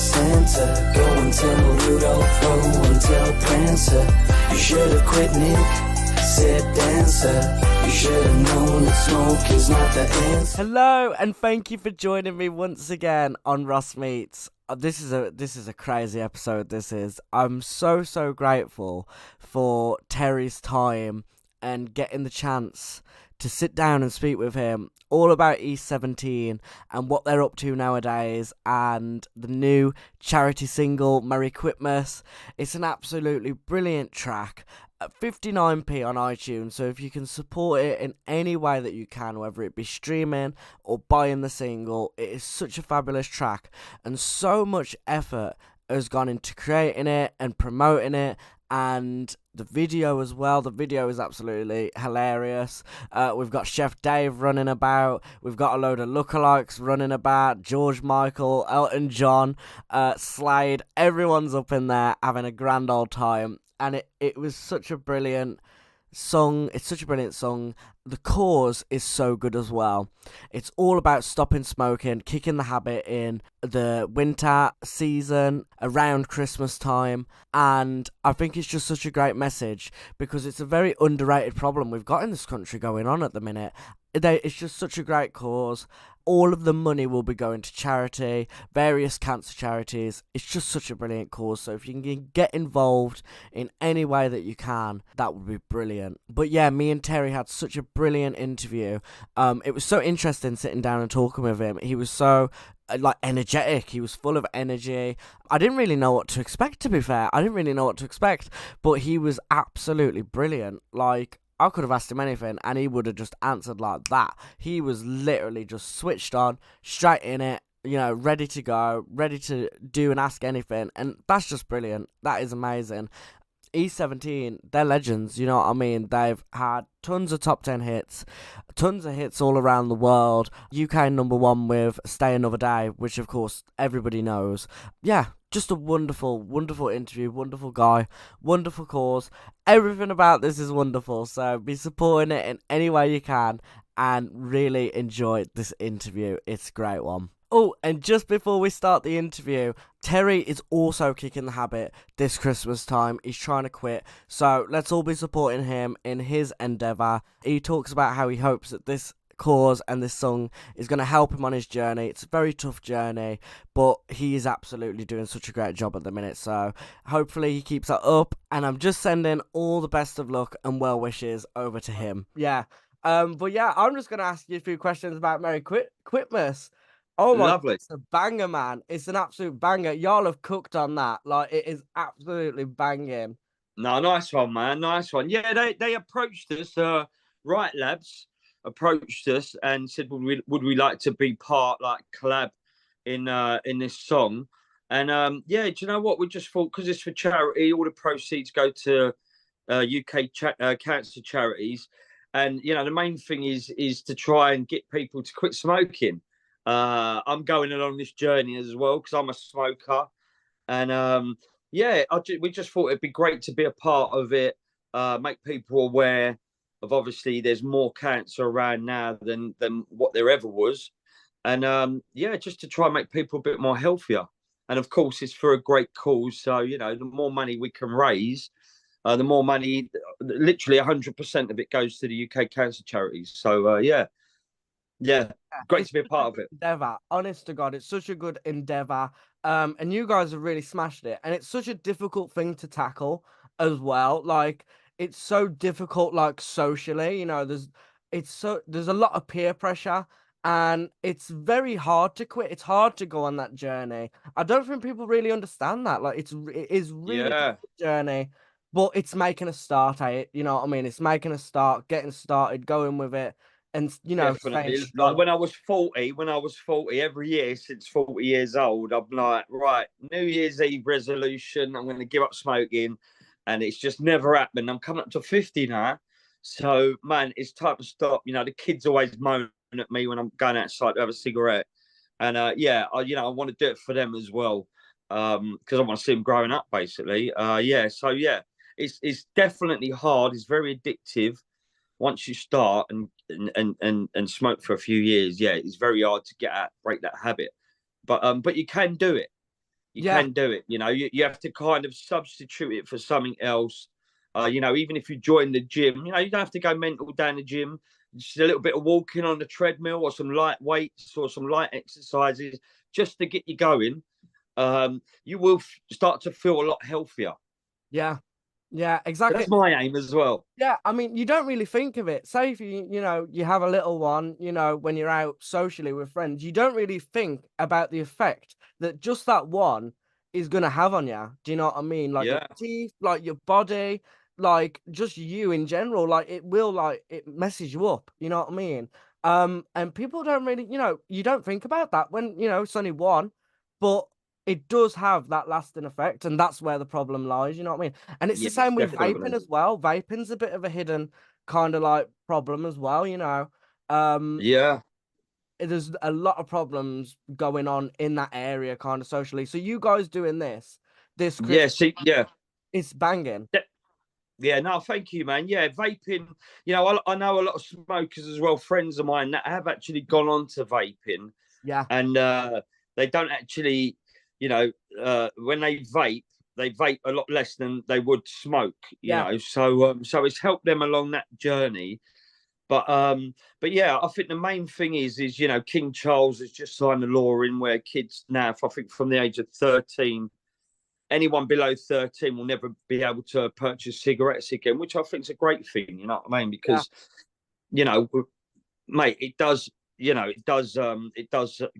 Santa. Go and tell Rudolph, go and tell Prancer. You should have quit, Nick, said Dancer. You should have known that smoke is not the answer. Hello, and thank you for joining me once again on Ross Meets. This is a crazy episode. This is. I'm so grateful for Terry's time and getting the chance to sit down and speak with him all about EAST17 and what they're up to nowadays, and the new charity single Merry Quitmas. It's an absolutely brilliant track at 59p on iTunes, so if you can support it in any way that you can, whether it be streaming or buying the single, it is such a fabulous track, and so much effort has gone into creating it and promoting it, and the video as well. The video is absolutely hilarious. We've got Chef Dave running about. We've got a load of lookalikes running about. George Michael, Elton John, Slade. Everyone's up in there having a grand old time. And it was such a brilliant song. It's such a brilliant song. The cause is so good as well. It's all about stopping smoking, kicking the habit in the winter season, around Christmas time, and I think it's just such a great message because it's a very underrated problem we've got in this country going on at the minute. It's just such a great cause. All of the money will be going to charity, various cancer charities. It's just such a brilliant cause. So if you can get involved in any way that you can, that would be brilliant. But yeah, me and Terry had such a brilliant interview. It was so interesting sitting down and talking with him. He was so energetic. He was full of energy. I didn't really know what to expect, to be fair. I didn't really know what to expect, but he was absolutely brilliant. I could have asked him anything and he would have just answered like that. He was literally just switched on, straight in it, ready to go, ready to do and ask anything. And that's just brilliant. That is amazing. EAST17, they're legends, you know what I mean? They've had tons of top 10 hits, tons of hits all around the world. UK #1 with Stay Another Day, which of course everybody knows. Yeah, just a wonderful interview, wonderful guy, wonderful cause. Everything about this is wonderful, so be supporting it in any way you can and really enjoy this interview. It's a great one. Oh, and just before we start the interview, Terry is also kicking the habit this Christmas time. He's trying to quit, so let's all be supporting him in his endeavour. He talks about how he hopes that this cause and this song is going to help him on his journey. It's a very tough journey, but he is absolutely doing such a great job at the minute, so hopefully he keeps that up, and I'm just sending all the best of luck and well wishes over to him. Yeah, but yeah, I'm just going to ask you a few questions about Merry Quitmas. Oh my, lovely. It's a banger, man. It's an absolute banger. Y'all have cooked on that. It is absolutely banging. No, nice one, man. Nice one. Yeah, they approached us. Riot Labs approached us and said, would we like to be collab in this song? And yeah, do you know what? We just thought, because it's for charity, all the proceeds go to UK cancer charities, and the main thing is to try and get people to quit smoking. I'm going along this journey as well because I'm a smoker, and yeah, we just thought it'd be great to be a part of it, make people aware of, obviously there's more cancer around now than what there ever was, and yeah, just to try and make people a bit more healthier. And of course, it's for a great cause, so the more money we can raise, the more money, literally 100% of it goes to the UK cancer charities. So yeah, great to be a part of it. Endeavour, honest to God, it's such a good endeavour. And you guys have really smashed it. And it's such a difficult thing to tackle as well. It's so difficult, socially. There's a lot of peer pressure, and it's very hard to quit. It's hard to go on that journey. I don't think people really understand that. It is really a journey, but it's making a start at it. You know what I mean? It's making a start, getting started, going with it. And definitely, when I was 40, every year since 40 years old, I'm like, right, New Year's Eve resolution, I'm going to give up smoking, and it's just never happened. I'm coming up to 50 now, so man, it's time to stop. The kids always moan at me when I'm going outside to have a cigarette, and yeah, I want to do it for them as well, because I want to see them growing up, basically. Yeah, so yeah, it's definitely hard. It's very addictive. Once you start and smoke for a few years, yeah, it's very hard to break that habit. But you can do it. You Yeah. can do it. You know, you have to kind of substitute it for something else. You know, even if you join the gym, you know, you don't have to go mental down the gym. Just a little bit of walking on the treadmill or some light weights or some light exercises just to get you going. You will start to feel a lot healthier. Yeah. Yeah, So exactly. that's my aim as well. Yeah, I mean, you don't really think of it. Say if you have a little one, when you're out socially with friends, you don't really think about the effect that just that one is gonna have on you. Do you know what I mean? Like your Yeah. teeth, like your body, like just you in general. Like it will, like it messes you up. You know what I mean? And people don't really, you don't think about that when it's only one, but it does have that lasting effect, and that's where the problem lies. You know what I mean? And it's the Yeah, same with vaping definitely. as well. Vaping's a bit of a hidden kind of like problem as well. Um, Yeah. there's a lot of problems going on in that area kind of socially. So you guys doing this Yeah. Christmas, See, yeah. it's banging. Yeah, no, thank you, man. Yeah, vaping. I know a lot of smokers as well, friends of mine that have actually gone on to vaping, Yeah, and they don't actually, when they vape a lot less than they would smoke. yeah, So it's helped them along that journey. But yeah, I think the main thing is King Charles has just signed a law in where kids now, I think from the age of 13, anyone below 13 will never be able to purchase cigarettes again, which I think is a great thing. You know what I mean? yeah, Because, you know, mate, it does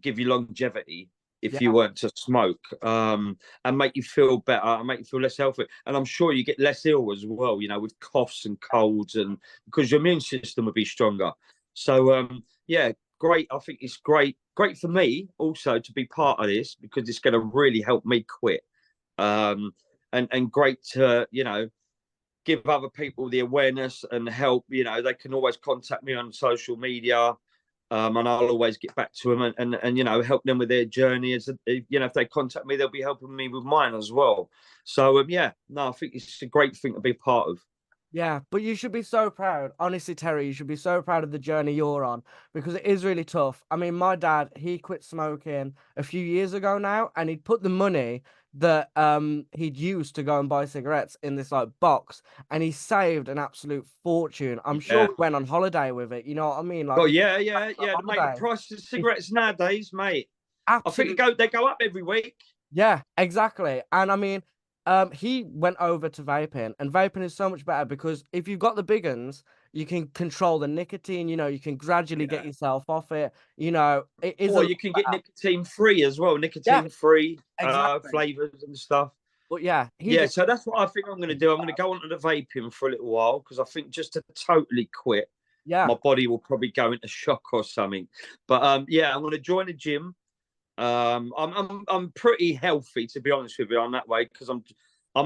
give you longevity if you yeah, weren't to smoke, and make you feel better and make you feel less healthy. And I'm sure you get less ill as well, with coughs and colds, and because your immune system will be stronger. So, yeah, great. I think it's great for me also to be part of this because it's going to really help me quit. And great to give other people the awareness and help. They can always contact me on social media, and I'll always get back to them and help them with their journey. If they contact me, they'll be helping me with mine as well. So yeah, no, I think it's a great thing to be part of. yeah. But you should be so proud. Honestly, Terry, you should be so proud of the journey you're on because it is really tough. I mean, my dad, he quit smoking a few years ago now, and he'd put the money that he'd used to go and buy cigarettes in this like box, and he saved an absolute fortune. I'm sure Yeah. we went on holiday with it. You know what I mean? Like Oh we yeah, went yeah, on yeah. Mate, the holiday. price of It's cigarettes nowadays, mate. I think absolute. they go up every week. Yeah, exactly. And I mean, he went over to vaping, and vaping is so much better because if you've got the big uns, you can control the nicotine, you can gradually get Yeah. yourself off it. It is a Or lot you can get better. nicotine free as well, Yeah, nicotine free exactly. flavors and stuff. But yeah, he Yeah, did. so that's what I think I'm going to do. I'm going to go onto the vaping for a little while because I think just to totally quit, Yeah, my body will probably go into shock or something. But yeah, I'm going to join the gym. I'm pretty healthy to be honest with you on that way because I'm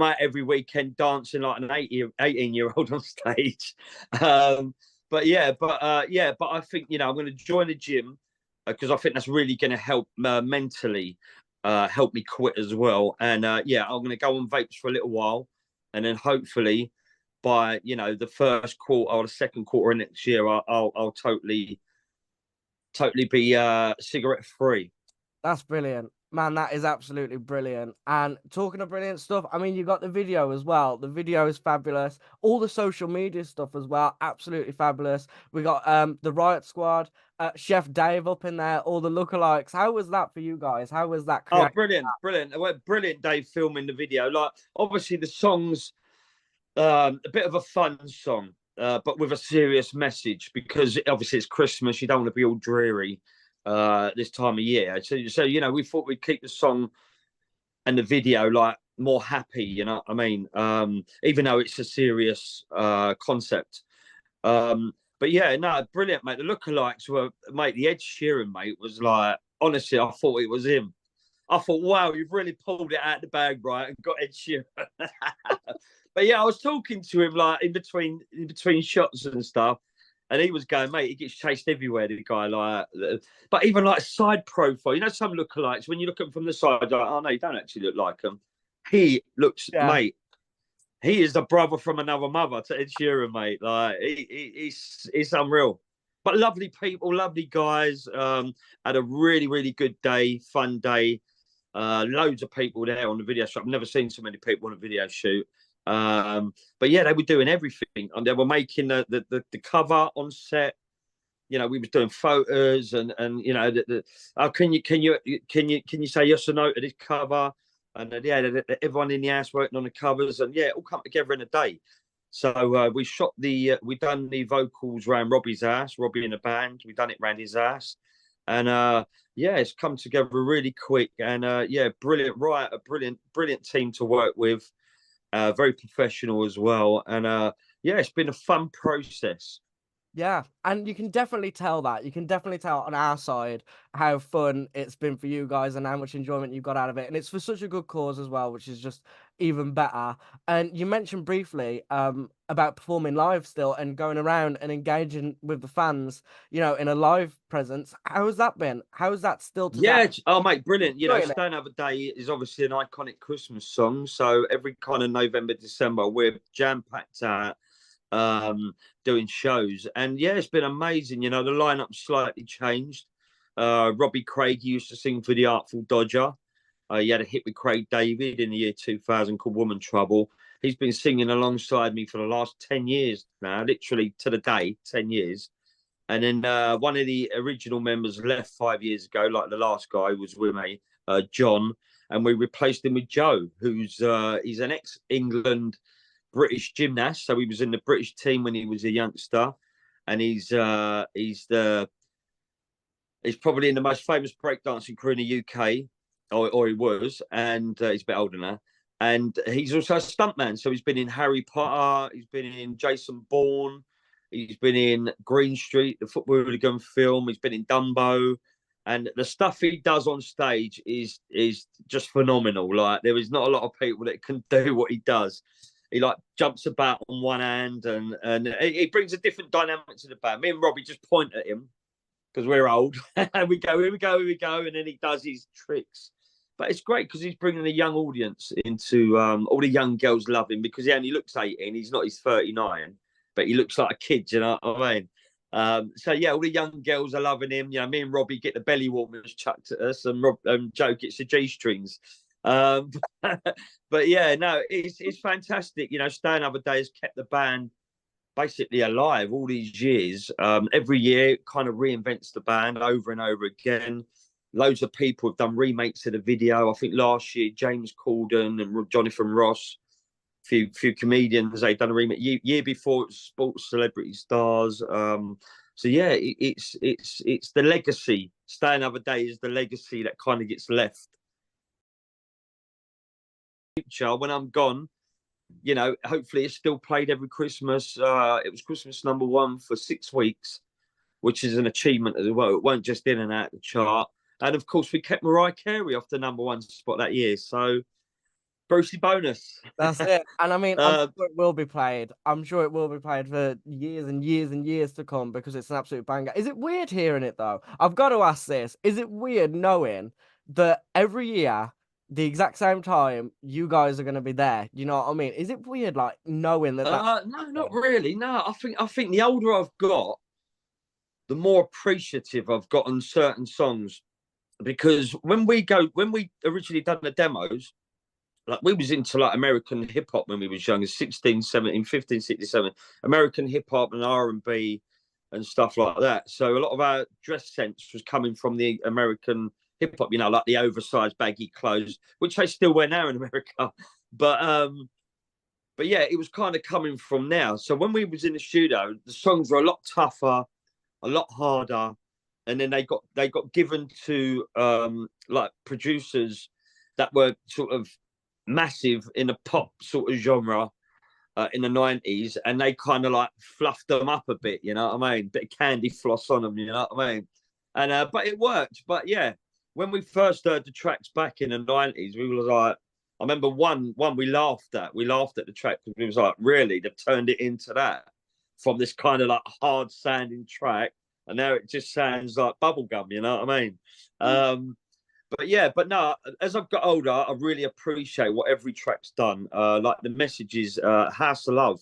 out every weekend dancing like an 18-year-old on stage. Um, but I think I'm going to join the gym because I think that's really going to help mentally, help me quit as well. And yeah, I'm going to go on vapes for a little while, and then hopefully by the first quarter or the second quarter of next year, I'll totally be cigarette free. that's brilliant. Man, that is absolutely brilliant. And talking of brilliant stuff, I mean, you got the video as well. The video is fabulous. All the social media stuff as well, absolutely fabulous. We got the Riot Squad, Chef Dave up in there, all the lookalikes. How was that for you guys? How was that Oh, created? brilliant, brilliant. Brilliant day filming the video. Like, obviously, the song's a bit of a fun song, but with a serious message because obviously it's Christmas. You don't want to be all dreary this time of year. So we thought we'd keep the song and the video like more happy, you know what I mean? Even though it's a serious concept. But yeah, no, brilliant, mate. The lookalikes were, mate, the Ed Sheeran, mate, was like, honestly, I thought it was him. I thought, wow, you've really pulled it out of the bag, right, and got Ed Sheeran. But yeah, I was talking to him like in between shots and stuff, and he was going, mate, he gets chased everywhere. The guy, like, but even like side profile, some lookalikes when you look at them from the side, like, oh no, you don't actually look like him. He looks, Yeah. mate. He is the brother from another mother to Ed Sheeran, mate. Like, he's unreal. But lovely people, lovely guys. Had a really, really good day, fun day. Loads of people there on the video shoot. I've never seen so many people on a video shoot. But yeah, they were doing everything, and they were making the cover on set. You know, we was doing photos, and you know, can you say yes or no to this cover? And everyone in the house working on the covers, and yeah, it all come together in a day. So we done the vocals around Robbie's house, Robbie in the band. We done it around his house, and yeah, it's come together really quick. And yeah, brilliant, right? A brilliant team to work with. Very professional as well, and yeah, it's been a fun process. Yeah, and you can definitely tell that. You can definitely tell on our side how fun it's been for you guys and how much enjoyment you got out of it. And it's for such a good cause as well, which is just even better. And you mentioned briefly about performing live still and going around and engaging with the fans, you know, in a live presence. How has that been? How is that still today? Yeah, oh mate, brilliant. You know, Enjoying it? Stay Another Day is obviously an iconic Christmas song. So every kind of November, December, we're jam-packed out doing shows. And yeah, it's been amazing. You know, the lineup slightly changed. Robbie Craig used to sing for the Artful Dodger. He had a hit with Craig David in the year 2000 called Woman Trouble. He's been singing alongside me for the last 10 years now, literally to the day, 10 years. And then one of the original members left 5 years ago, like the last guy was with me, John, and we replaced him with Joe, who's he's an ex-England British gymnast. So he was in the British team when he was a youngster, and he's probably in the most famous breakdancing crew in the UK, or he was, and he's a bit older now. And he's also a stuntman, so he's been in Harry Potter, he's been in Jason Bourne. He's been in Green Street, the Football Hooligan film. He's been in Dumbo, and the stuff he does on stage is just phenomenal. Like, there is not a lot of people that can do what he does. He like jumps about on one hand, and he brings a different dynamic to the band. Me and Robbie just point at him because we're old, and we go, here we go, and then he does his tricks. But it's great because he's bringing a young audience into all the young girls love him because he only looks 18. He's not, he's 39. But he looks like a kid, you know what I mean? So yeah, all the young girls are loving him. You know, me and Robbie get the belly warmers chucked at us, and Joe gets the G-strings. But yeah, no, it's fantastic. You know, Stay Another Day has kept the band basically alive all these years. Every year, it kind of reinvents the band over and over again. Loads of people have done remakes of the video. I think last year, James Corden and Jonathan Ross, few comedians, they've done a remake. Year before, it was sports celebrity stars. So yeah, it's the legacy. Stay Another Day is the legacy that kind of gets left. When I'm gone, you know, hopefully it's still played every Christmas. It was Christmas #1 for 6 weeks, which is an achievement as well. It won't just in and out the chart. And of course, we kept Mariah Carey off the #1 spot that year. So Brucey bonus. That's it. And I mean, I'm sure it will be played. I'm sure it will be played for years and years and years to come because it's an absolute banger. Is it weird hearing it though? I've got to ask this. Is it weird knowing that every year, the exact same time, you guys are going to be there? You know what I mean? Is it weird, like knowing that? No, not really. No, I think the older I've got, the more appreciative I've got on certain songs, because when we originally done the demos, like we was into like American hip hop when we was young, 16, 17, 15, 67, American hip hop and R&B and stuff like that. So a lot of our dress sense was coming from the American hip hop, you know, like the oversized baggy clothes, which they still wear now in America. But yeah, it was kind of coming from now. So when we was in the studio, the songs were a lot tougher, a lot harder, and then they got given to like producers that were sort of massive in the pop sort of genre in the 90s, and they kind of like fluffed them up a bit, you know what I mean? Bit of candy floss on them, you know what I mean? And but it worked. But yeah, when we first heard the tracks back in the 90s, we were like, I remember one we laughed at the track because we was like, really, they've turned it into that from this kind of like hard sounding track, and now it just sounds like bubblegum, you know what I mean? But yeah, but no, as I've got older, I really appreciate what every track's done. Like the messages, House of Love,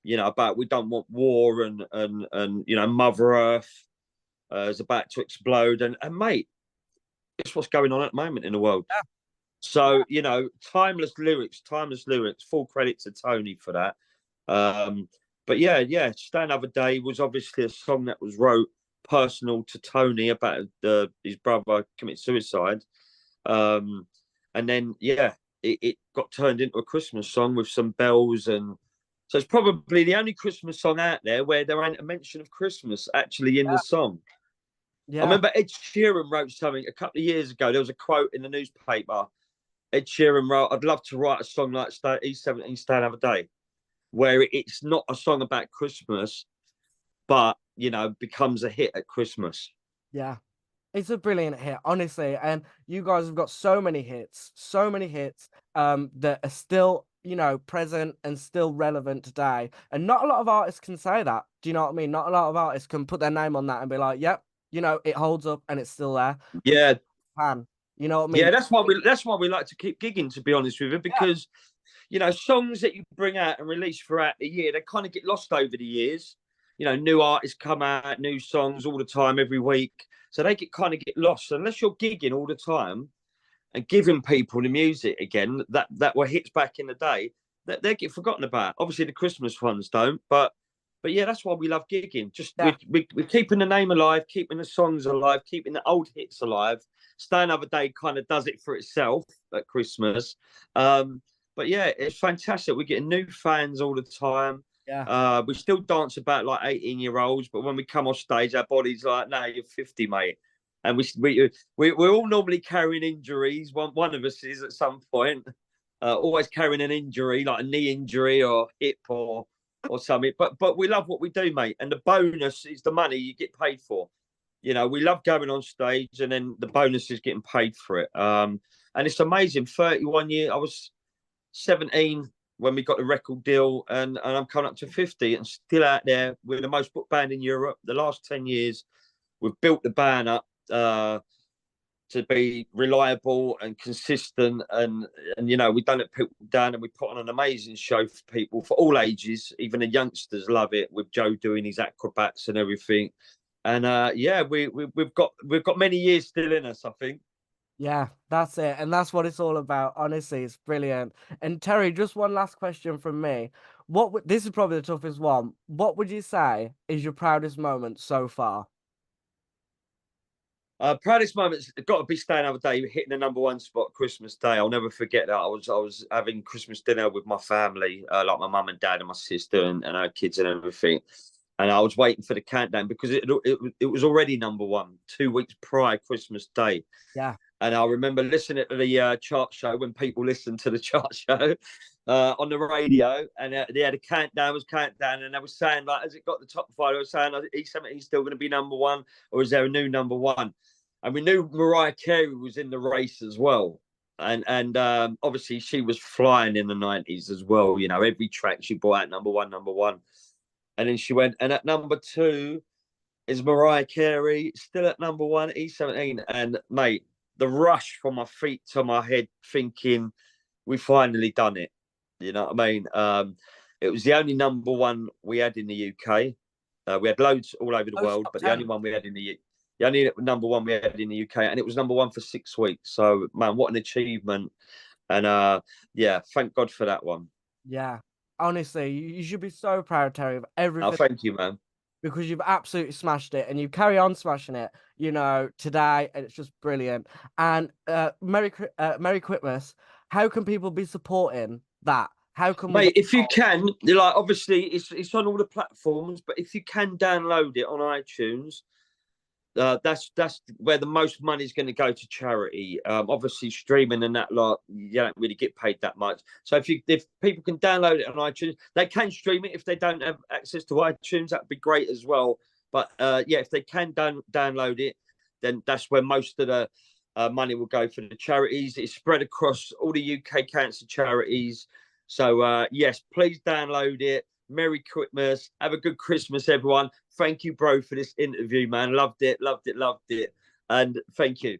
you know, about we don't want war, and you know, Mother Earth is about to explode. And mate, it's what's going on at the moment in the world. Yeah. So, you know, timeless lyrics, full credit to Tony for that. But yeah, Stay Another Day was obviously a song that was wrote personal to Tony about his brother commit suicide. And then, it got turned into a Christmas song with some bells. And so it's probably the only Christmas song out there where there ain't a mention of Christmas actually in the song. I Yeah. remember Ed Sheeran wrote something a couple of years ago. There was a quote in the newspaper. Ed Sheeran wrote, "I'd love to write a song like EAST17 Stay Another Day," where it's not a song about Christmas, but, you know, becomes a hit at Christmas. Yeah. It's a brilliant hit, honestly. And you guys have got so many hits that are still, you know, present and still relevant today. And not a lot of artists can say that. Do you know what I mean? Not a lot of artists can put their name on that and be like, yep, you know, it holds up and it's still there. Yeah. Pan. You know what I mean? Yeah, that's why we like to keep gigging, to be honest with you, because you know, songs that you bring out and release throughout the year, they kind of get lost over the years. You know, new artists come out, new songs all the time, every week. So they get lost. Unless you're gigging all the time and giving people the music again that were hits back in the day, that they get forgotten about. Obviously the Christmas ones don't, but yeah, that's why we love gigging. Just we're keeping the name alive, keeping the songs alive, keeping the old hits alive. Stay Another Day kind of does it for itself at Christmas. But yeah, it's fantastic. We're getting new fans all the time. Yeah. We still dance about like 18-year-olds, but when we come off stage, our body's like, "No, you're 50, mate." And we're all normally carrying injuries. One of us is at some point, always carrying an injury, like a knee injury or hip or something. But we love what we do, mate. And the bonus is the money you get paid for. You know, we love going on stage, and then the bonus is getting paid for it. And it's amazing. 31 years. I was 17 when we got the record deal, and I'm coming up to 50 and still out there. We're the most booked band in Europe. The last 10 years, we've built the band up to be reliable and consistent, and you know, we don't let people down, and we put on an amazing show for people for all ages. Even the youngsters love it, with Joe doing his acrobats and everything. And we've got many years still in us, I think. Yeah, that's it. And that's what it's all about. Honestly, it's brilliant. And Terry, just one last question from me. This is probably the toughest one. What would you say is your proudest moment so far? Proudest moments got to be Stay Another Day, hitting the #1 spot Christmas Day. I'll never forget that. I was having Christmas dinner with my family, like my mum and dad and my sister and our kids and everything. And I was waiting for the countdown because it was already #1 2 weeks prior Christmas Day. Yeah. And I remember listening to the chart show when people listen to the chart show on the radio, and they had a countdown, and they were saying, like, has it got the top 5? I was saying, E17 still going to be #1, or is there a new #1? And we knew Mariah Carey was in the race as well. And obviously she was flying in the 90s as well. You know, every track she brought out #1. And then she went, and at #2 is Mariah Carey, still at #1, E17. And mate, the rush from my feet to my head, thinking we finally done it. You know what I mean? It was the only #1 we had in the UK. We had loads all over the world, but the only one we had in the only #1 we had in the UK, and it was #1 for 6 weeks. So man, what an achievement! And yeah, thank God for that one. Yeah. Honestly, you should be so proud, Terry, of everything. Oh, thank you, man. Because you've absolutely smashed it, and you carry on smashing it, you know, today, and it's just brilliant. And Merry Quitmas. How can people be supporting that? How can Mate, if you can, like, obviously it's on all the platforms, but if you can download it on iTunes, that's where the most money is going to go to charity. Obviously streaming and that lot, you don't really get paid that much. So if people can download it on iTunes, they can stream it. If they don't have access to iTunes, that'd be great as well. But yeah, if they can download it, then that's where most of the money will go for the charities. It's spread across all the UK cancer charities. So yes, please download it. Merry Quitmas. Have a good Christmas, everyone. Thank you, bro, for this interview, man. Loved it. And thank you.